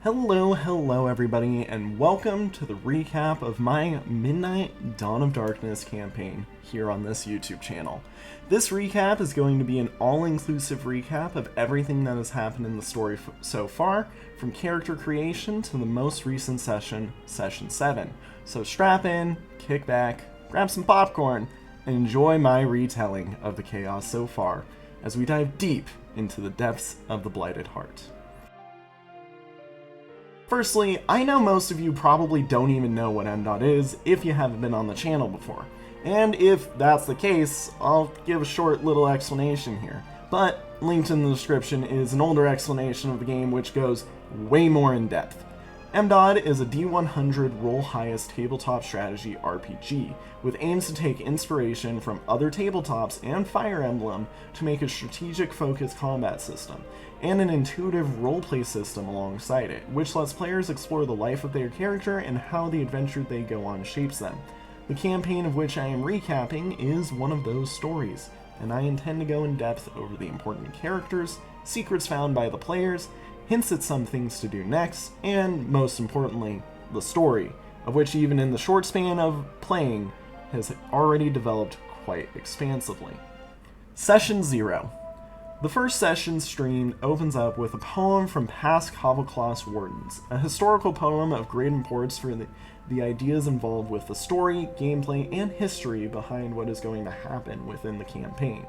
Hello everybody, and welcome to the recap of my Midnight Dawn of Darkness campaign here on this YouTube channel. This recap is going to be an all-inclusive recap of everything that has happened in the story so far, from character creation to the most recent session, Session 7. So strap in, kick back, grab some popcorn, and enjoy my retelling of the chaos so far, as we dive deep into the depths of the Blighted Heart. Firstly, I know most of you probably don't even know what MDOT is if you haven't been on the channel before. And if that's the case, I'll give a short little explanation here. But linked in the description is an older explanation of the game which goes way more in depth. MDOD is a D100 roll-highest tabletop strategy RPG, with aims to take inspiration from other tabletops and Fire Emblem to make a strategic focused combat system, and an intuitive roleplay system alongside it, which lets players explore the life of their character and how the adventure they go on shapes them. The campaign of which I am recapping is one of those stories, and I intend to go in depth over the important characters, secrets found by the players, hints at some things to do next, and most importantly, the story, of which even in the short span of playing has already developed quite expansively. Session 0. The first session stream opens up with a poem from past Kavaklas Wardens, a historical poem of great importance for the ideas involved with the story, gameplay, and history behind what is going to happen within the campaign.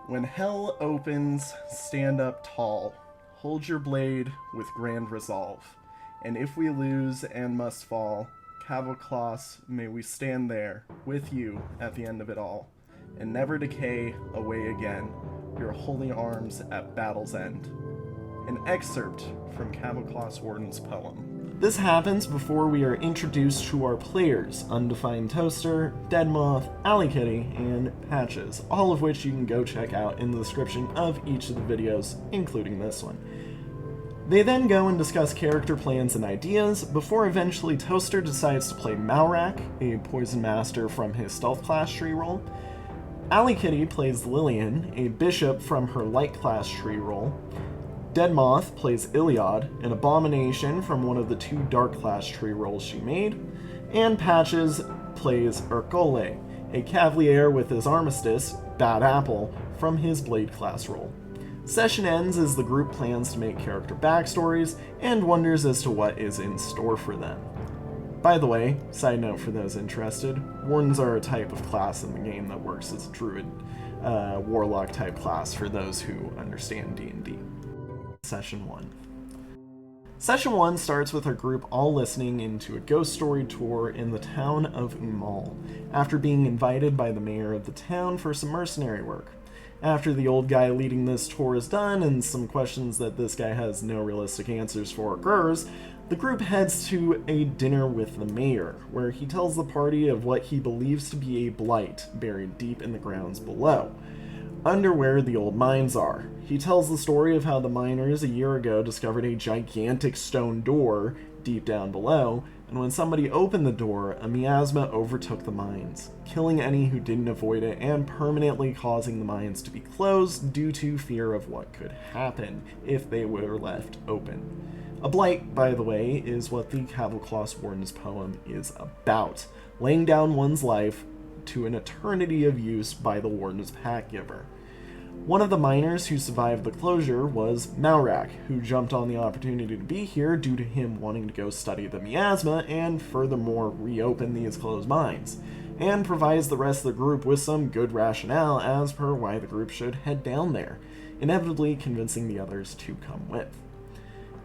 When hell opens, stand up tall. Hold your blade with grand resolve, and if we lose and must fall, Kavaklas, may we stand there with you at the end of it all, and never decay away again, your holy arms at battle's end. An excerpt from Kavaklas Warden's poem. This happens before we are introduced to our players, Undefined Toaster, Deadmoth, Alley Kitty, and Patches, all of which you can go check out in the description of each of the videos, including this one. They then go and discuss character plans and ideas, before eventually Toaster decides to play Malrak, a Poison Master from his Stealth class tree roll. Alley Kitty plays Lillian, a Bishop from her Light class tree roll. Deadmoth plays Iliad, an Abomination from one of the 2 Dark class tree rolls she made. And Patches plays Ercole, a Cavalier with his Armistice, Bad Apple, from his Blade class roll. Session ends as the group plans to make character backstories and wonders as to what is in store for them. By the way, side note for those interested, Wardens are a type of class in the game that works as a Druid, Warlock type class for those who understand D&D. Session 1. Session 1 starts with our group all listening into a ghost story tour in the town of Umal, after being invited by the mayor of the town for some mercenary work. After the old guy leading this tour is done, and some questions that this guy has no realistic answers for occurs, the group heads to a dinner with the mayor, where he tells the party of what he believes to be a blight buried deep in the grounds below, under where the old mines are. He tells the story of how the miners a year ago discovered a gigantic stone door deep down below, and when somebody opened the door, a miasma overtook the mines, killing any who didn't avoid it and permanently causing the mines to be closed due to fear of what could happen if they were left open. A blight, by the way, is what the Kavaklas Warden's poem is about, laying down one's life to an eternity of use by the Warden's Pact Giver. One of the miners who survived the closure was Malrak, who jumped on the opportunity to be here due to him wanting to go study the miasma and furthermore reopen these closed mines, and provides the rest of the group with some good rationale as per why the group should head down there, inevitably convincing the others to come with.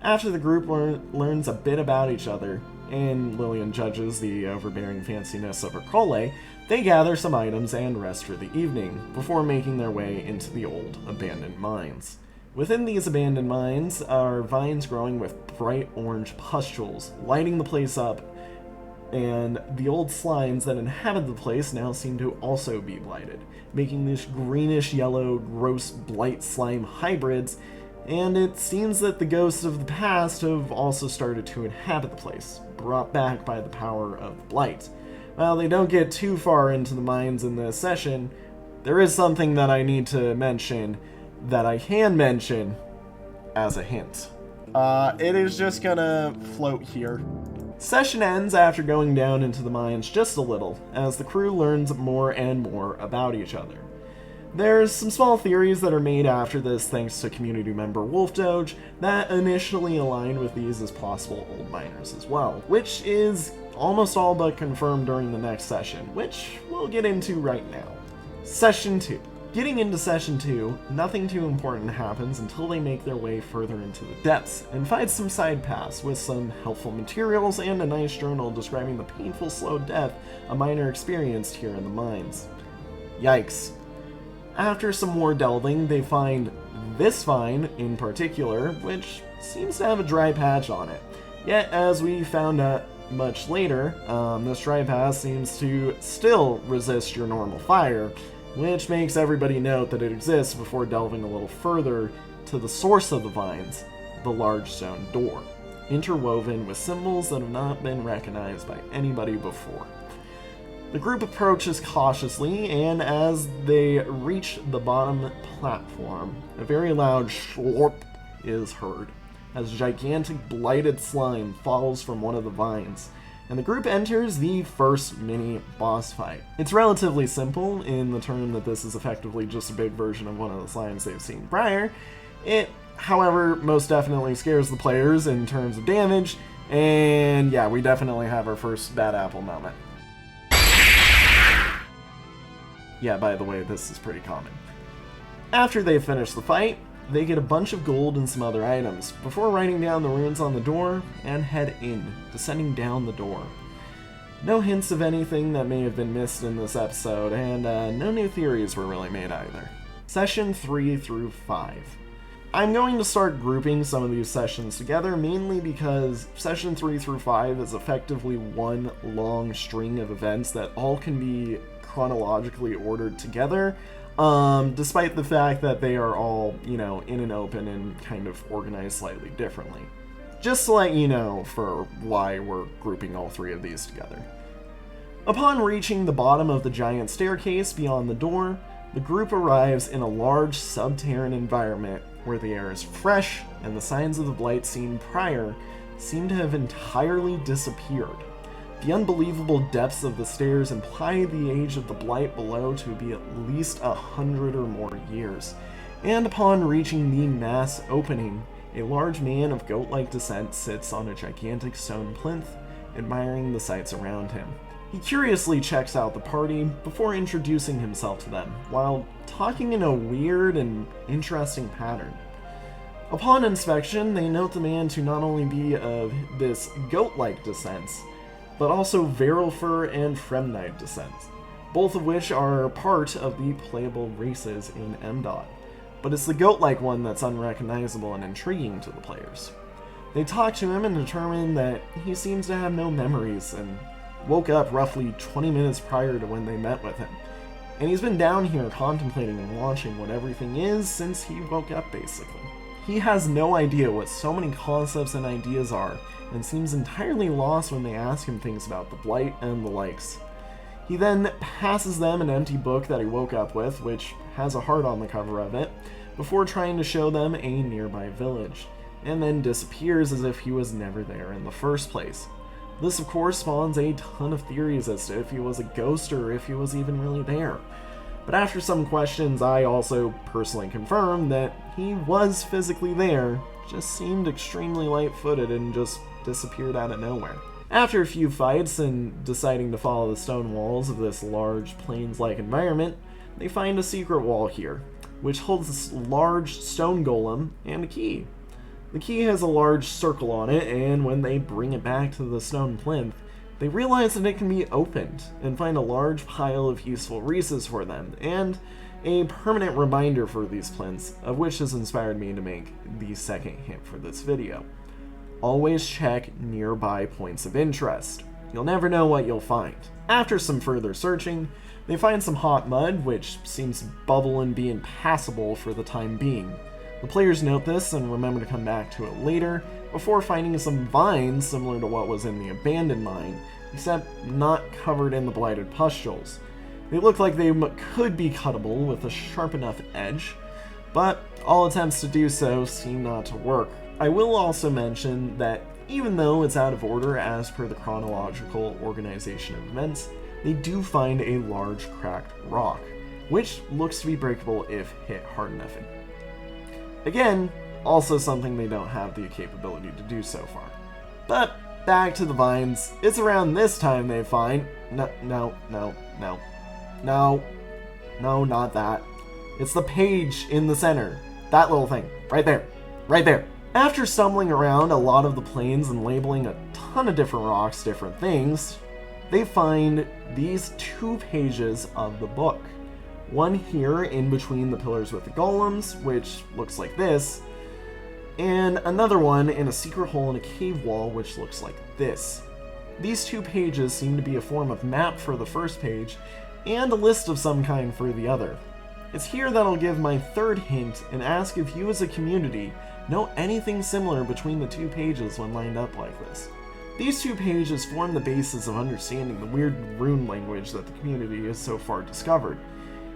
After the group learns a bit about each other, and Lillian judges the overbearing fanciness of Ercole, they gather some items and rest for the evening, before making their way into the old, abandoned mines. Within these abandoned mines are vines growing with bright orange pustules, lighting the place up, and the old slimes that inhabit the place now seem to also be blighted, making these greenish-yellow, gross blight slime hybrids, and it seems that the ghosts of the past have also started to inhabit the place, brought back by the power of the blight. While they don't get too far into the mines in this session, there is something that I need to mention that I can mention as a hint. It is just gonna float here. Session ends after going down into the mines just a little, as the crew learns more and more about each other. There's some small theories that are made after this thanks to community member Wolf Doge that initially aligned with these as possible old miners as well, which is almost all but confirmed during the next session, which we'll get into right now. Session 2. Getting into Session 2, nothing too important happens until they make their way further into the depths and find some side paths with some helpful materials and a nice journal describing the painful slow death a miner experienced here in the mines. Yikes. After some more delving, they find this vine in particular, which seems to have a dry patch on it. Yet, as we found out much later, this dry patch seems to still resist your normal fire, which makes everybody note that it exists before delving a little further to the source of the vines, the large stone door, interwoven with symbols that have not been recognized by anybody before. The group approaches cautiously, and as they reach the bottom platform, a very loud slurp is heard, as gigantic blighted slime falls from one of the vines, and the group enters the first mini-boss fight. It's relatively simple, in the term that this is effectively just a big version of one of the slimes they've seen prior. It, however, most definitely scares the players in terms of damage, and yeah, we definitely have our first bad apple moment. Yeah, by the way, this is pretty common. After they finish the fight, they get a bunch of gold and some other items, before writing down the runes on the door and head in, descending down the door. No hints of anything that may have been missed in this episode, and no new theories were really made either. Session 3 through 5. I'm going to start grouping some of these sessions together, mainly because Session 3 through 5 is effectively one long string of events that all can be chronologically ordered together, despite the fact that they are all, in an open and kind of organized slightly differently. Just to let you know for why we're grouping all three of these together. Upon reaching the bottom of the giant staircase beyond the door, the group arrives in a large subterranean environment where the air is fresh and the signs of the blight seen prior seem to have entirely disappeared. The unbelievable depths of the stairs imply the age of the blight below to be at least 100 or more years, and upon reaching the mass opening, a large man of goat-like descent sits on a gigantic stone plinth, admiring the sights around him. He curiously checks out the party before introducing himself to them, while talking in a weird and interesting pattern. Upon inspection, they note the man to not only be of this goat-like descent, but also Varelfur and Fremnite descents, both of which are part of the playable races in DoD. But it's the goat-like one that's unrecognizable and intriguing to the players. They talk to him and determine that he seems to have no memories and woke up roughly 20 minutes prior to when they met with him. And he's been down here contemplating and watching what everything is since he woke up, basically. He has no idea what so many concepts and ideas are, and seems entirely lost when they ask him things about the blight and the likes. He then passes them an empty book that he woke up with, which has a heart on the cover of it, before trying to show them a nearby village, and then disappears as if he was never there in the first place. This of course spawns a ton of theories as to if he was a ghost or if he was even really there. But after some questions, I also personally confirmed that he was physically there, just seemed extremely light-footed and just disappeared out of nowhere. After a few fights and deciding to follow the stone walls of this large plains-like environment, they find a secret wall here, which holds this large stone golem and a key. The key has a large circle on it, and when they bring it back to the stone plinth, they realize that it can be opened and find a large pile of useful resources for them, and a permanent reminder for these plinths, of which has inspired me to make the second hint for this video. Always check nearby points of interest. You'll never know what you'll find. After some further searching, they find some hot mud, which seems to bubble and be impassable for the time being. The players note this and remember to come back to it later, before finding some vines similar to what was in the abandoned mine, except not covered in the blighted pustules. They look like they could be cuttable with a sharp enough edge, but all attempts to do so seem not to work, I will also mention that even though it's out of order as per the chronological organization of events, they do find a large cracked rock, which looks to be breakable if hit hard enough. Again, also something they don't have the capability to do so far. But back to the vines, it's around this time they find... No, not that. It's the page in the center. That little thing. Right there. Right there. After stumbling around a lot of the plains and labeling a ton of different rocks different things, they find these 2 pages of the book. One here in between the pillars with the golems, which looks like this, and another one in a secret hole in a cave wall, which looks like this. These 2 pages seem to be a form of map for the first page, and a list of some kind for the other. It's here that I'll give my third hint and ask if you as a community know anything similar between the 2 pages when lined up like this. These 2 pages form the basis of understanding the weird rune language that the community has so far discovered.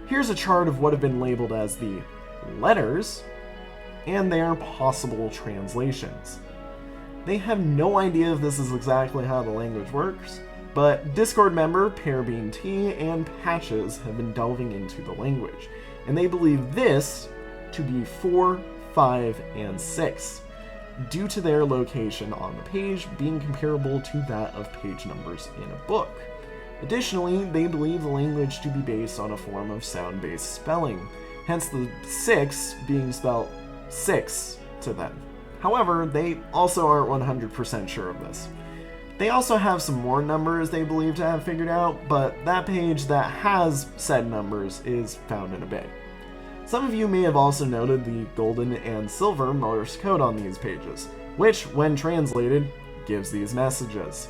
Here's a chart of what have been labeled as the letters and their possible translations. They have no idea if this is exactly how the language works, but Discord member PearBeanT and Patches have been delving into the language, and they believe this to be 4, 5, and 6, due to their location on the page being comparable to that of page numbers in a book. Additionally, they believe the language to be based on a form of sound-based spelling, hence the 6 being spelled 6 to them. However, they also aren't 100% sure of this. They also have some more numbers they believe to have figured out, but that page that has said numbers is found in a bay. Some of you may have also noted the golden and silver Morse code on these pages, which, when translated, gives these messages.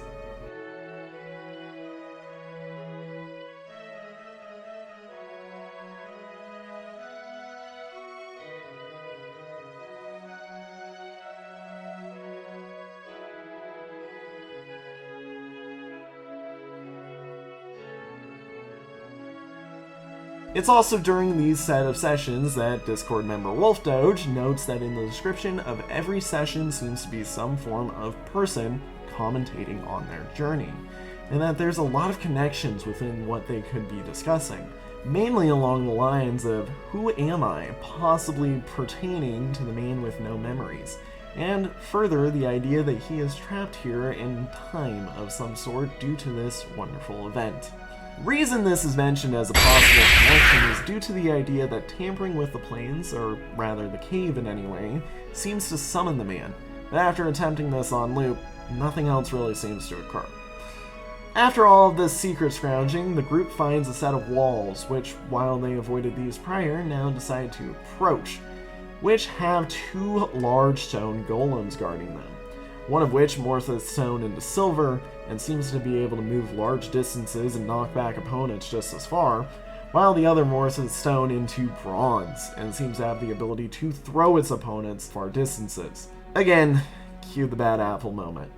It's also during these set of sessions that Discord member WolfDoge notes that in the description of every session seems to be some form of person commentating on their journey, and that there's a lot of connections within what they could be discussing, mainly along the lines of who am I, possibly pertaining to the man with no memories, and further the idea that he is trapped here in time of some sort due to this wonderful event. Reason this is mentioned as a possible connection is due to the idea that tampering with the plains, or rather the cave in any way, seems to summon the man, but after attempting this on loop, nothing else really seems to occur. After all of this secret scrounging, the group finds a set of walls, which, while they avoided these prior, now decide to approach, which have 2 large stone golems guarding them, one of which morphs its stone into silver, and seems to be able to move large distances and knock back opponents just as far, while the other morphs its stone into bronze, and seems to have the ability to throw its opponents far distances. Again, cue the bad apple moment.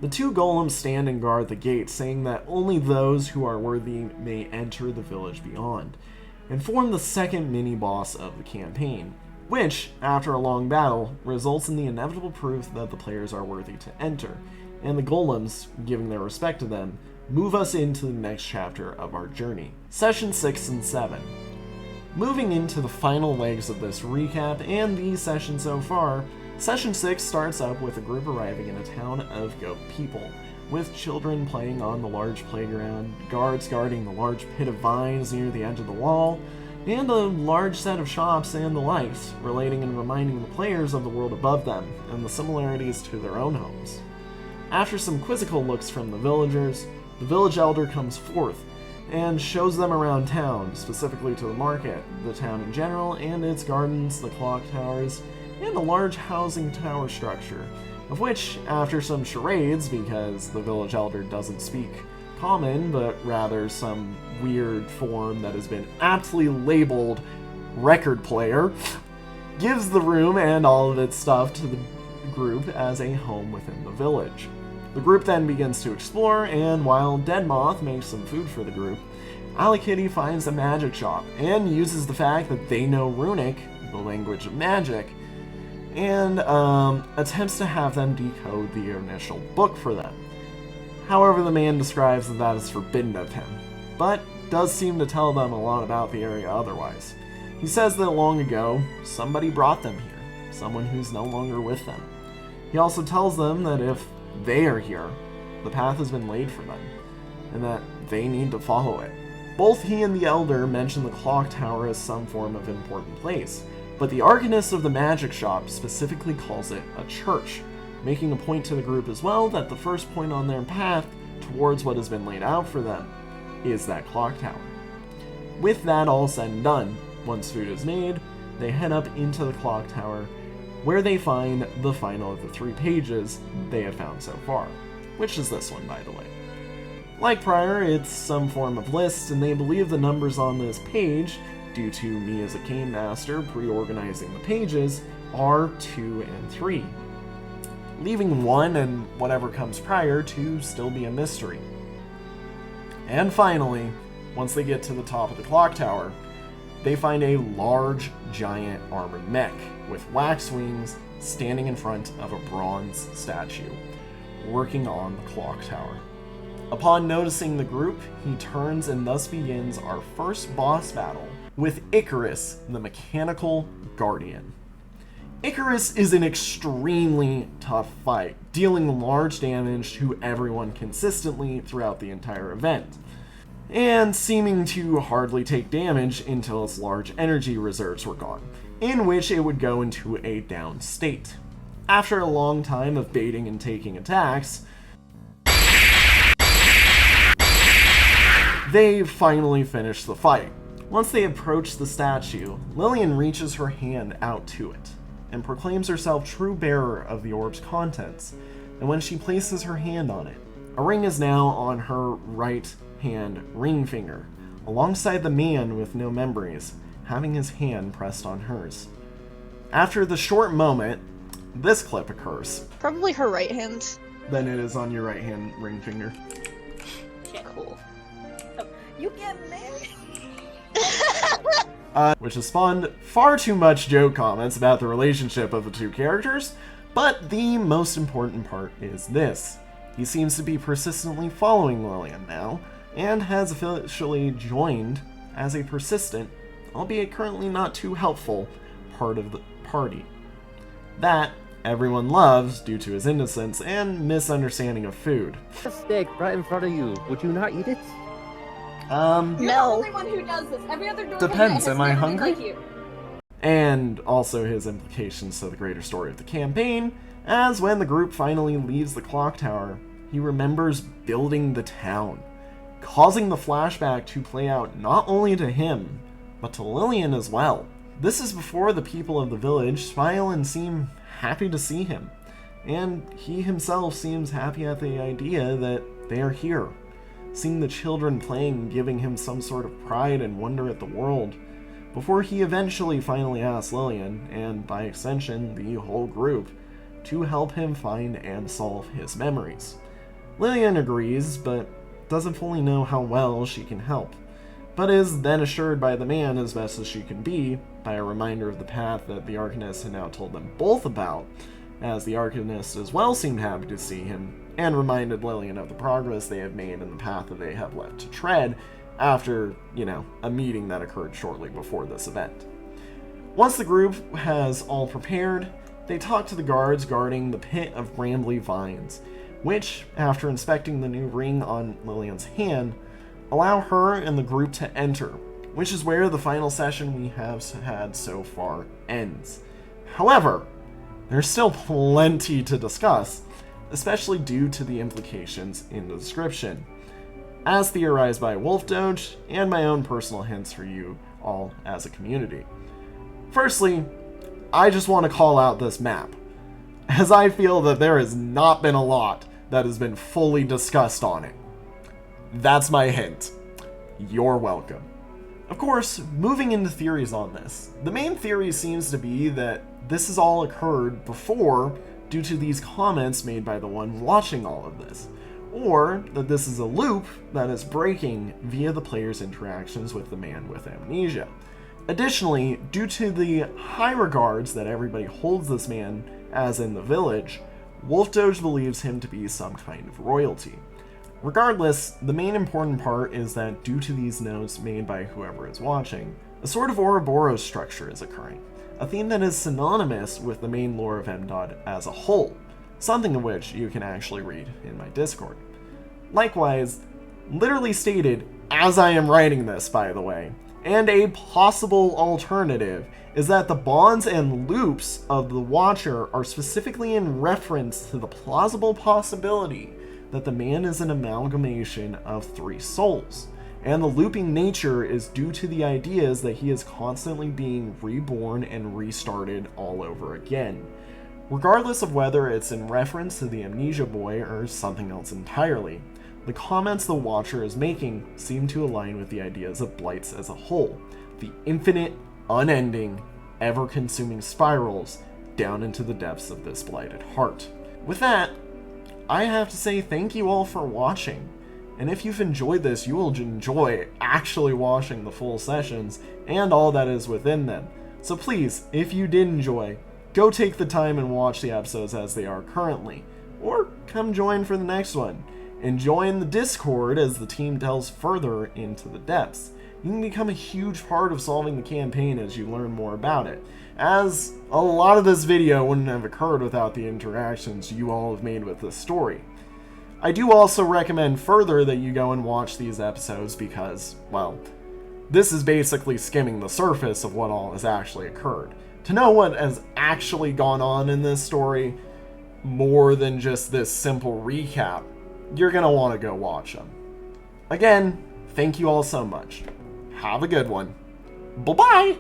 The 2 golems stand and guard the gate, saying that only those who are worthy may enter the village beyond, and form the second mini-boss of the campaign, which, after a long battle, results in the inevitable proof that the players are worthy to enter, and the golems, giving their respect to them, move us into the next chapter of our journey. Session 6 and 7. Moving into the final legs of this recap and the session so far, Session 6 starts up with a group arriving in a town of goat people, with children playing on the large playground, guards guarding the large pit of vines near the edge of the wall, and a large set of shops and the likes, relating and reminding the players of the world above them, and the similarities to their own homes. After some quizzical looks from the villagers, the village elder comes forth, and shows them around town, specifically to the market, the town in general, and its gardens, the clock towers, and the large housing tower structure, of which, after some charades, because the village elder doesn't speak common, but rather some weird form that has been aptly labeled record player, gives the room and all of its stuff to the group as a home within the village. The group then begins to explore, and while Deadmoth makes some food for the group, Alikitty finds a magic shop and uses the fact that they know Runic the language of magic, and attempts to have them decode the initial book for them. However, the man describes that is forbidden of him, but does seem to tell them a lot about the area otherwise. He says that long ago, somebody brought them here, someone who's no longer with them. He also tells them that if they are here, the path has been laid for them, and that they need to follow it. Both he and the Elder mention the clock tower as some form of important place, but the Arcanist of the magic shop specifically calls it a church, making a point to the group as well that the first point on their path towards what has been laid out for them is that clock tower. With that all said and done, once food is made, they head up into the clock tower, where they find the final of the 3 pages they have found so far, which is this one, by the way. Like prior, it's some form of list, and they believe the numbers on this page, due to me as a game master pre-organizing the pages, are 2 and 3, leaving 1 and whatever comes prior to still be a mystery. And finally, once they get to the top of the clock tower, they find a large, giant armored mech with wax wings standing in front of a bronze statue, working on the clock tower. Upon noticing the group, he turns and thus begins our first boss battle with Icarus, the Mechanical Guardian. Icarus is an extremely tough fight, dealing large damage to everyone consistently throughout the entire event, and seeming to hardly take damage until its large energy reserves were gone, in which it would go into a down state. After a long time of baiting and taking attacks, they finally finish the fight. Once they approach the statue, Lillian reaches her hand out to it, and proclaims herself true bearer of the orb's contents, and when she places her hand on it, a ring is now on her right hand ring finger, alongside the man with no memories, having his hand pressed on hers. After the short moment, this clip occurs. Probably her right hand. Then it is on your right hand ring finger. Okay, cool. You get married? Which has spawned far too much joke comments about the relationship of the 2 characters, but the most important part is this. He seems to be persistently following Lillian now, and has officially joined as a persistent, albeit currently not too helpful, part of the party. That everyone loves due to his innocence and misunderstanding of food. A steak right in front of you. Would you not eat it? You're the No. only one who does this. Every other door Depends, has am I never been hungry? like you. And also his implications to the greater story of the campaign, as when the group finally leaves the clock tower, he remembers building the town, causing the flashback to play out not only to him, but to Lillian as well. This is before the people of the village smile and seem happy to see him, and he himself seems happy at the idea that they are here, seeing the children playing giving him some sort of pride and wonder at the world, before he eventually finally asks Lillian, and by extension the whole group, to help him find and solve his memories. Lillian agrees, but doesn't fully know how well she can help, but is then assured by the man as best as she can be, by a reminder of the path that the Arcanist had now told them both about, as the Arcanist as well seemed happy to see him, and reminded Lillian of the progress they have made in the path that they have left to tread after, a meeting that occurred shortly before this event. Once the group has all prepared, they talk to the guards guarding the pit of brambly vines, which, after inspecting the new ring on Lillian's hand, allow her and the group to enter, which is where the final session we have had so far ends. However, there's still plenty to discuss, especially due to the implications in the description, as theorized by Wolf Doge, and my own personal hints for you all as a community. Firstly, I just want to call out this map, as I feel that there has not been a lot that has been fully discussed on it. That's my hint. You're welcome. Of course, moving into theories on this, the main theory seems to be that this has all occurred before due to these comments made by the one watching all of this, or that this is a loop that is breaking via the player's interactions with the man with amnesia, Additionally, due to the high regards that everybody holds this man as in the village, Wolf Doge believes him to be some kind of royalty. Regardless, the main important part is that due to these notes made by whoever is watching, a sort of Ouroboros structure is occurring, a theme that is synonymous with the main lore of MDOT as a whole, something of which you can actually read in my Discord. Likewise, literally stated as I am writing this, by the way, and a possible alternative is that the bonds and loops of the Watcher are specifically in reference to the plausible possibility that the man is an amalgamation of 3 souls, and the looping nature is due to the ideas that he is constantly being reborn and restarted all over again. Regardless of whether it's in reference to the Amnesia Boy or something else entirely, the comments the Watcher is making seem to align with the ideas of Blights as a whole, the infinite, unending, ever-consuming spirals down into the depths of this blighted heart. With that, I have to say thank you all for watching, and if you've enjoyed this, you will enjoy actually watching the full sessions and all that is within them. So please, if you did enjoy, go take the time and watch the episodes as they are currently, or come join for the next one. And join the Discord as the team delves further into the depths. You can become a huge part of solving the campaign as you learn more about it, as a lot of this video wouldn't have occurred without the interactions you all have made with this story. I do also recommend further that you go and watch these episodes because, well, this is basically skimming the surface of what all has actually occurred. To know what has actually gone on in this story, more than just this simple recap, you're gonna want to go watch them. Again, thank you all so much. Have a good one. Bye-bye!